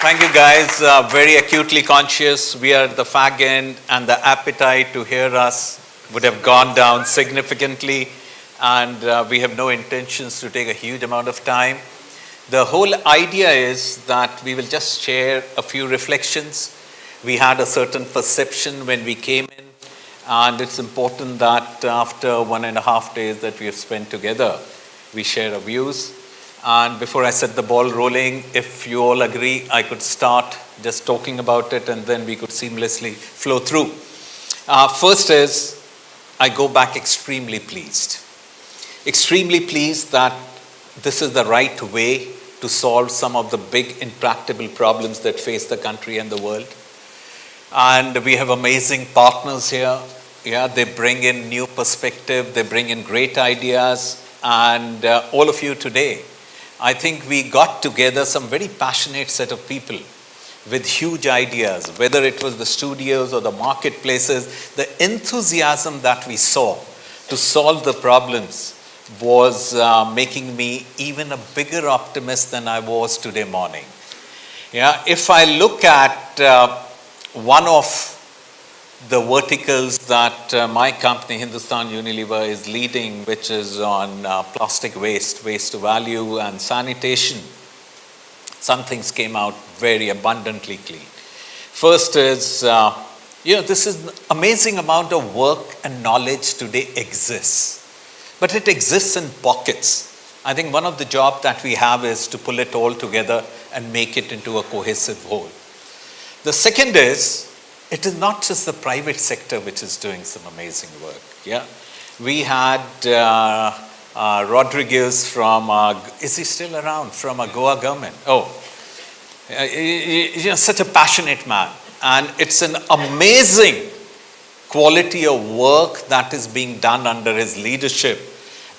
Thank you, guys. Very acutely conscious. We are at the fag end, and the appetite to hear us would have gone down significantly, and we have no intentions to take a huge amount of time. The whole idea is that we will just share a few reflections. We had a certain perception when we came in, and it's important that after 1.5 days that we have spent together, we share our views. And before I set the ball rolling, if you all agree, I could start just talking about it, and then we could seamlessly flow through. First is, I go back extremely pleased. Extremely pleased that this is the right way to solve some of the big intractable problems that face the country and the world. And we have amazing partners here. Yeah, they bring in new perspective, they bring in great ideas, and all of you today, I think we got together some very passionate set of people with huge ideas, whether it was the studios or the marketplaces. The enthusiasm that we saw to solve the problems was making me even a bigger optimist than I was today morning. Yeah, if I look at one of the verticals that my company, Hindustan Unilever, is leading, which is on plastic waste, waste to value and sanitation, some things came out very abundantly clean. First is, this is an amazing amount of work and knowledge today exists, but it exists in pockets. I think one of the jobs that we have is to pull it all together and make it into a cohesive whole. The second is, it is not just the private sector which is doing some amazing work. Yeah, we had Rodriguez from, is he still around, from a Goa government? Oh, such a passionate man. And it's an amazing quality of work that is being done under his leadership.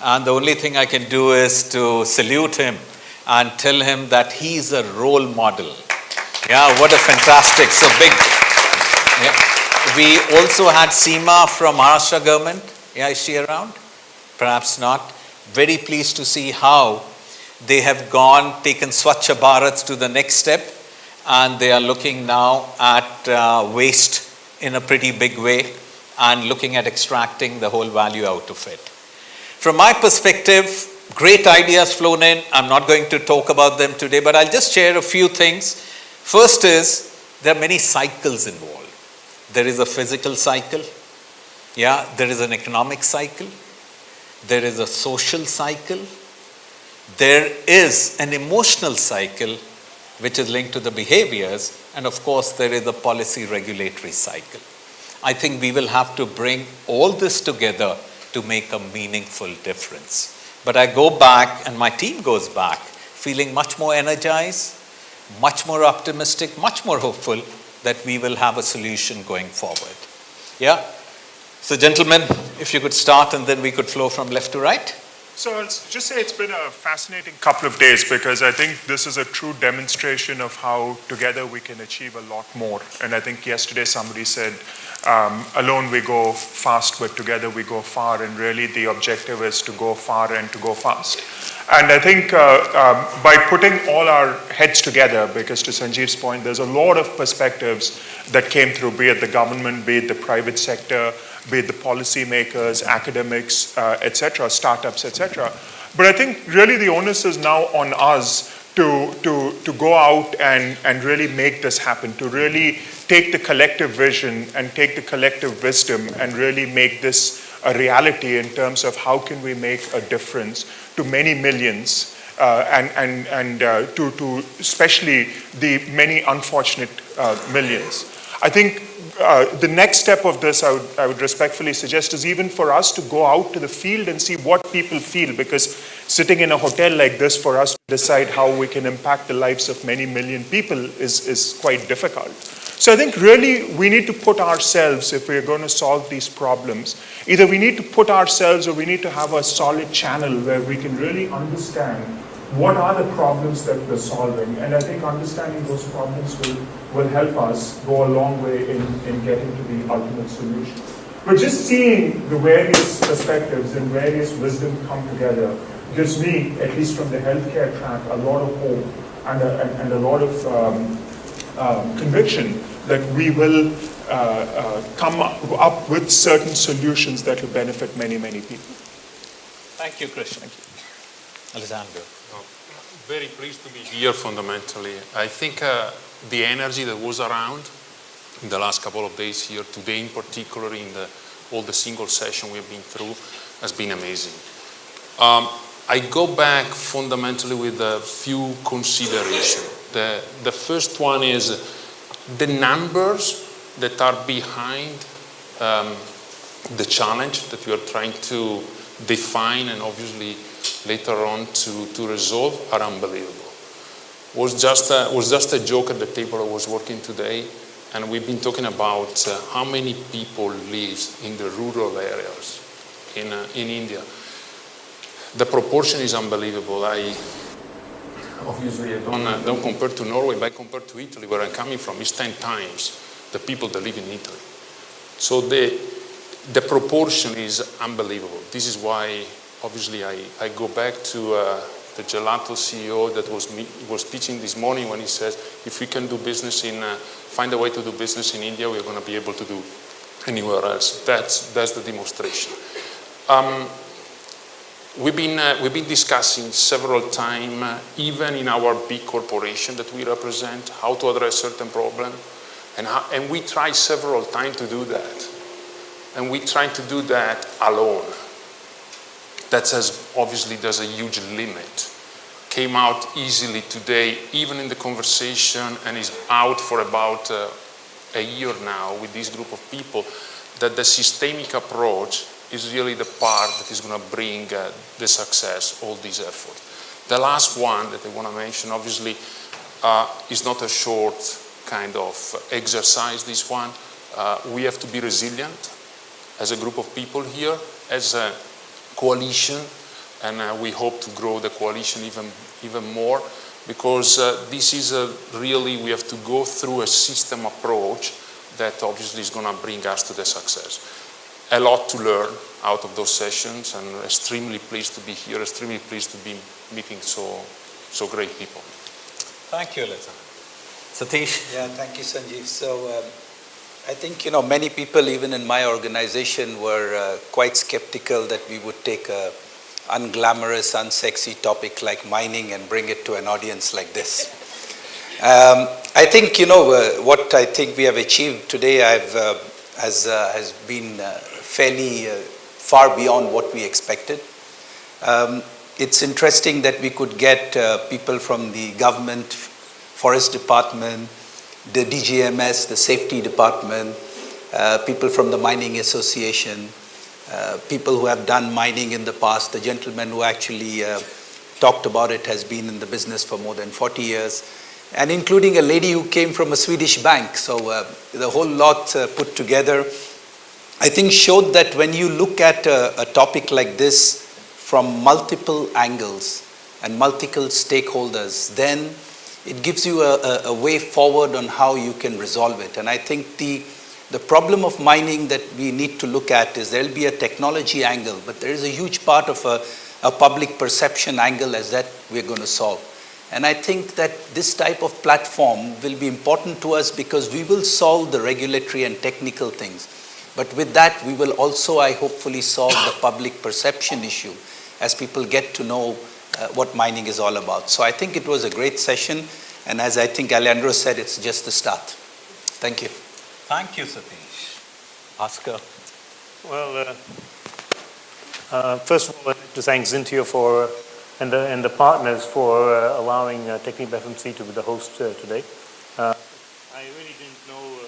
And the only thing I can do is to salute him and tell him that he's a role model. Yeah, what a fantastic, so big. Yeah. We also had Seema from Maharashtra government. Yeah, is she around? Perhaps not. Very pleased to see how they have taken Swachh Bharat to the next step, and they are looking now at waste in a pretty big way and looking at extracting the whole value out of it. From my perspective, great ideas flown in. I'm not going to talk about them today, but I'll just share a few things. First is, there are many cycles involved. There is a physical cycle, yeah, there is an economic cycle, there is a social cycle, there is an emotional cycle which is linked to the behaviors, and of course there is a policy regulatory cycle. I think we will have to bring all this together to make a meaningful difference. But I go back, and my team goes back, feeling much more energized, much more optimistic, much more hopeful that we will have a solution going forward. Yeah? So gentlemen, if you could start, and then we could flow from left to right. So I'll just say it's been a fascinating couple of days, because I think this is a true demonstration of how together we can achieve a lot more. And I think yesterday somebody said, alone we go fast, but together we go far. And really the objective is to go far and to go fast. And I think by putting all our heads together, because to Sanjiv's point, there's a lot of perspectives that came through, be it the government, be it the private sector, be it the policymakers, academics, etc., startups, etc. But I think really the onus is now on us to go out and really make this happen, to really take the collective vision and take the collective wisdom and really make this a reality in terms of how can we make a difference to many millions and to especially the many unfortunate millions. I think the next step of this, I would respectfully suggest, is even for us to go out to the field and see what people feel, because sitting in a hotel like this for us to decide how we can impact the lives of many million people is quite difficult. So I think really we need to put ourselves, if we're going to solve these problems, either we need to put ourselves or we need to have a solid channel where we can really understand what are the problems that we're solving. And I think understanding those problems will help us go a long way in getting to the ultimate solution. But just seeing the various perspectives and various wisdom come together gives me, at least from the healthcare track, a lot of hope and a lot of conviction that we will come up with certain solutions that will benefit many, many people. Thank you, Krishna. Alessandro. Very pleased to be here fundamentally. I think the energy that was around in the last couple of days here, today in particular, in all the single session we've been through, has been amazing. I go back fundamentally with a few considerations. The first one is the numbers that are behind the challenge that we are trying to define and obviously later on to resolve are unbelievable. Was just a joke at the table I was working today, and we've been talking about how many people live in the rural areas in India. The proportion is unbelievable. Obviously I don't compare to Norway, but I compare to Italy, where I'm coming from. It's 10 times the people that live in Italy. So the proportion is unbelievable. This is why, obviously, I go back to the Gelato CEO that was speaking this morning when he says, if we can do business find a way to do business in India, we're going to be able to do anywhere else. That's the demonstration. We've been discussing several times, even in our big corporation that we represent, how to address certain problems, and we tried several times to do that. And we tried to do that alone. That says, obviously, there's a huge limit. Came out easily today, even in the conversation, and is out for about a year now with this group of people, that the systemic approach is really the part that is going to bring the success, all this effort. The last one that I want to mention, obviously, is not a short kind of exercise, this one. We have to be resilient as a group of people here, as a coalition, and we hope to grow the coalition even more, because this is really, we have to go through a system approach that obviously is going to bring us to the success. A lot to learn out of those sessions, and extremely pleased to be here, extremely pleased to be meeting so great people. Thank you, Alessandro. Satish? Yeah, thank you, Sanjiv. So I think, many people, even in my organization, were quite skeptical that we would take a unglamorous, unsexy topic like mining and bring it to an audience like this. I think, what I think we have achieved today has been fairly far beyond what we expected. It's interesting that we could get people from the government, forest department, the DGMS, the safety department, people from the mining association, people who have done mining in the past. The gentleman who actually talked about it has been in the business for more than 40 years, and including a lady who came from a Swedish bank. So the whole lot put together, I think, showed that when you look at a topic like this from multiple angles and multiple stakeholders, then it gives you a way forward on how you can resolve it. And I think the problem of mining that we need to look at is there'll be a technology angle, but there is a huge part of a public perception angle as that we're going to solve. And I think that this type of platform will be important to us because we will solve the regulatory and technical things. But with that, we will also, I hopefully, solve the public perception issue as people get to know what mining is all about. So I think it was a great session. And as I think Alessandro said, it's just the start. Thank you. Thank you, Satish. Bhaskar? Well, first of all, I'd like to thank Zintia and the partners for allowing TechnipFMC to be the host today. I really didn't know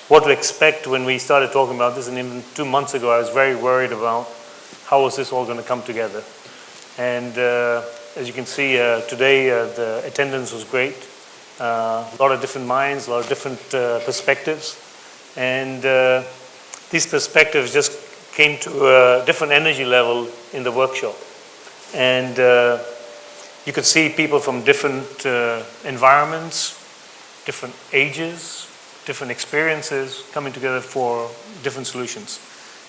what to expect when we started talking about this, and even 2 months ago I was very worried about how was this all going to come together. And as you can see today, the attendance was great. A lot of different minds, a lot of different perspectives, and these perspectives just came to a different energy level in the workshop. And you could see people from different environments, different ages, different experiences coming together for different solutions.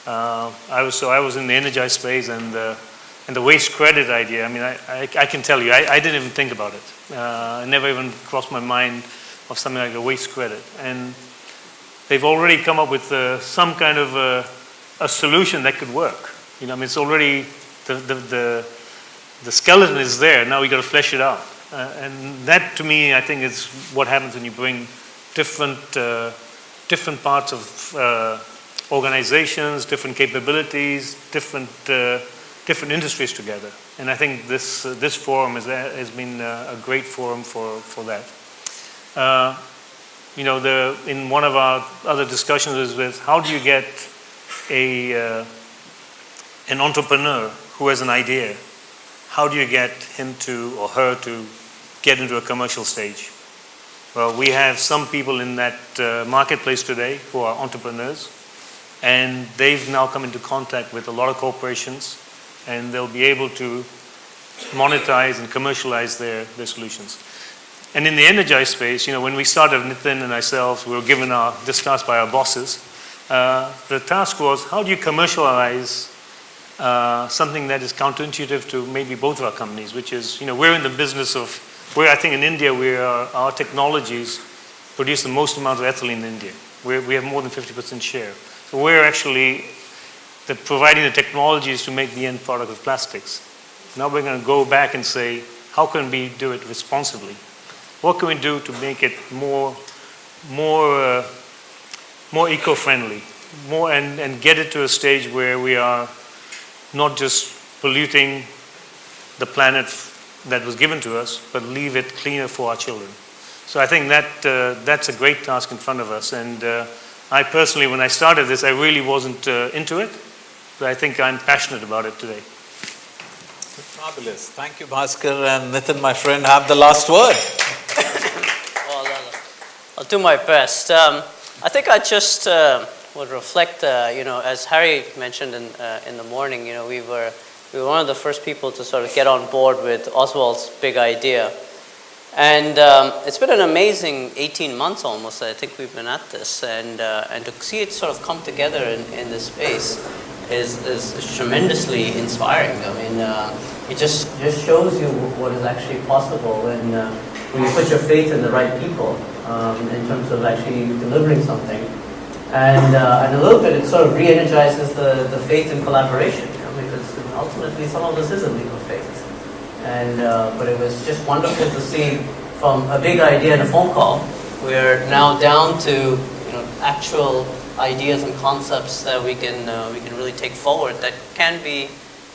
I was in the energized space, and the waste credit idea, I mean, I can tell you, I didn't even think about it. It never even crossed my mind something like a waste credit. And they've already come up with some kind of a solution that could work. I mean, it's already, the skeleton is there, now we got to flesh it out. And that, to me, I think is what happens when you bring different parts of organizations, different capabilities, different industries together. And I think this forum has been a great forum for that. In one of our other discussions is with how do you get an entrepreneur who has an idea, how do you get him to or her to get into a commercial stage? Well, we have some people in that marketplace today who are entrepreneurs, and they've now come into contact with a lot of corporations, and they'll be able to monetize and commercialize their solutions. And in the energized space, when we started, Nitin and myself, we were given this task by our bosses. The task was, how do you commercialize something that is counterintuitive to maybe both of our companies, which is, we're in the business of, I think in India, our technologies produce the most amount of ethylene in India. We have more than 50% share. So we're actually providing the technologies to make the end product of plastics. Now we're going to go back and say, how can we do it responsibly? What can we do to make it more eco-friendly, and get it to a stage where we are not just polluting the planet that was given to us, but leave it cleaner for our children. So I think that's a great task in front of us. And I personally, when I started this, I really wasn't into it, but I think I'm passionate about it today. Fabulous. Thank you, Bhaskar. And Nitin, my friend, have the last word. I'll do my best. I think I just would reflect, as Harry mentioned in the morning, we were one of the first people to sort of get on board with Oswald's big idea. And it's been an amazing 18 months almost, I think we've been at this. And to see it sort of come together in this space is tremendously inspiring. I mean, it just shows you what is actually possible when you put your faith in the right people in terms of actually delivering something. And a little bit, it sort of re-energizes the faith in collaboration, because ultimately some of this is a leap of faith. And but it was just wonderful to see from a big idea and a phone call, we're now down to actual ideas and concepts that we can really take forward that can be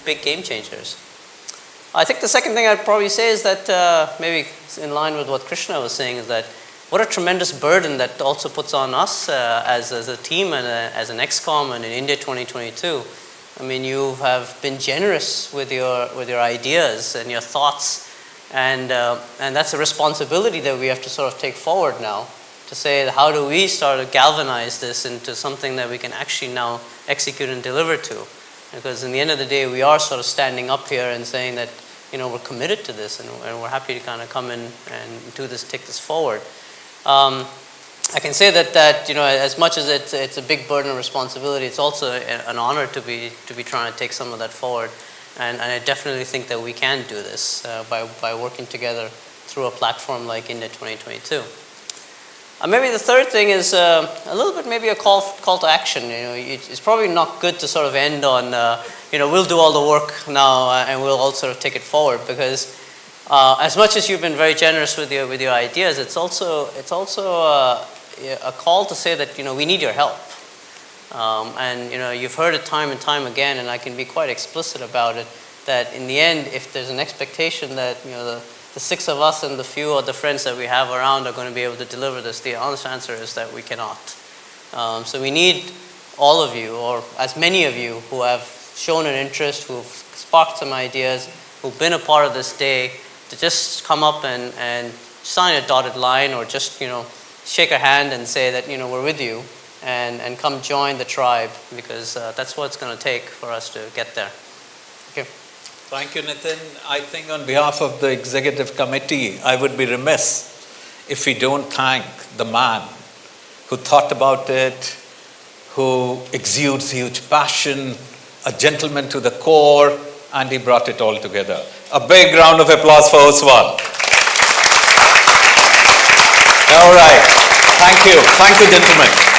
big game changers. I think the second thing I'd probably say is that maybe in line with what Krishna was saying, is that what a tremendous burden that also puts on us as a team and as an ExCom and in India2022. I mean, you have been generous with your ideas and your thoughts, and that's a responsibility that we have to sort of take forward now, to say how do we start to galvanize this into something that we can actually now execute and deliver to. Because in the end of the day, we are sort of standing up here and saying that we're committed to this, and we're happy to kind of come in and do this, take this forward. I can say that as much as it's a big burden of responsibility, it's also an honor to be trying to take some of that forward, and I definitely think that we can do this by working together through a platform like India2022. Maybe the third thing is a little bit maybe a call to action. It's probably not good to sort of end on we'll do all the work now and we'll all sort of take it forward, because as much as you've been very generous with your ideas, it's also a call to say that we need your help. And you've heard it time and time again, and I can be quite explicit about it, that in the end, if there's an expectation that the six of us and the few other friends that we have around are going to be able to deliver this, the honest answer is that we cannot. So we need all of you, or as many of you who have shown an interest, who've sparked some ideas, who've been a part of this day, to just come up and sign a dotted line, or just shake a hand and say that we're with you, and come join the tribe, because that's what it's going to take for us to get there. Okay. Thank you, Nitin. I think on behalf of the executive committee, I would be remiss if we don't thank the man who thought about it, who exudes huge passion, a gentleman to the core, and he brought it all together. A big round of applause for Oswald. All right. Thank you. Thank you, gentlemen.